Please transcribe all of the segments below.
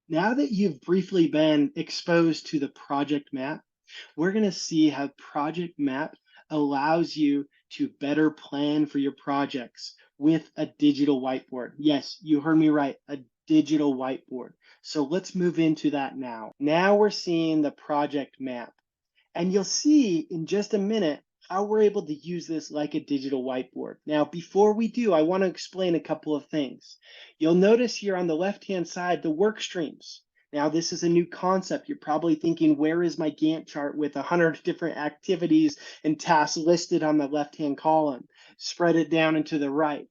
Now that you've briefly been exposed to the project map, we're going to see how Project Map allows you to better plan for your projects with a digital whiteboard. Yes, you heard me right, a digital whiteboard. So let's move into that now. Now we're seeing the project map. And you'll see in just a minute how we're able to use this like a digital whiteboard. Now, before we do, I want to explain a couple of things. You'll notice here on the left-hand side, the work streams. Now, this is a new concept. You're probably thinking, where is my Gantt chart with 100 different activities and tasks listed on the left-hand column? Spread it down into the right.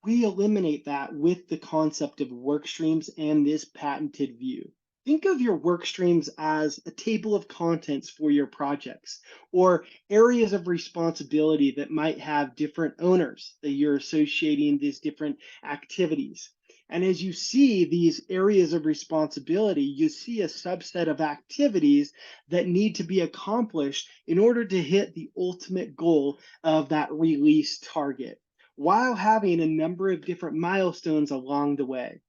We eliminate that with the concept of work streams and this patented view. Think of your work streams as a table of contents for your projects or areas of responsibility that might have different owners that you're associating these different activities. And as you see these areas of responsibility, you see a subset of activities that need to be accomplished in order to hit the ultimate goal of that release target, while having a number of different milestones along the way.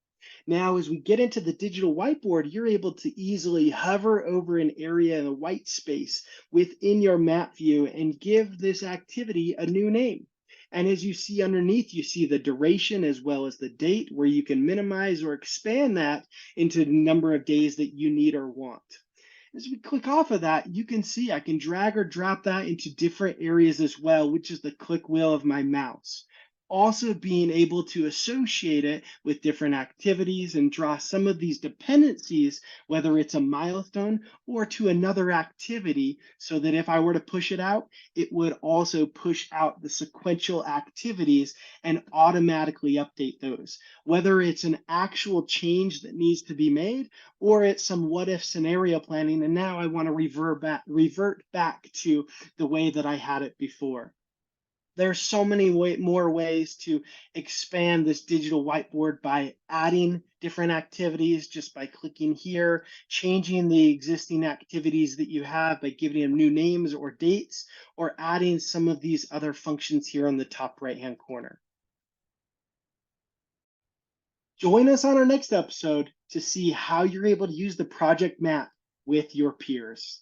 Now, as we get into the digital whiteboard, you're able to easily hover over an area in a white space within your map view and give this activity a new name. And as you see underneath, you see the duration as well as the date, where you can minimize or expand that into the number of days that you need or want. As we click off of that, you can see I can drag or drop that into different areas as well, which is the click wheel of my mouse. Also being able to associate it with different activities and draw some of these dependencies, whether it's a milestone or to another activity, so that if I were to push it out, it would also push out the sequential activities and automatically update those. Whether it's an actual change that needs to be made or it's some what if scenario planning, and now I want to revert back to the way that I had it before. There's so many more ways to expand this digital whiteboard by adding different activities just by clicking here, changing the existing activities that you have by giving them new names or dates, or adding some of these other functions here on the top right-hand corner. Join us on our next episode to see how you're able to use the project map with your peers.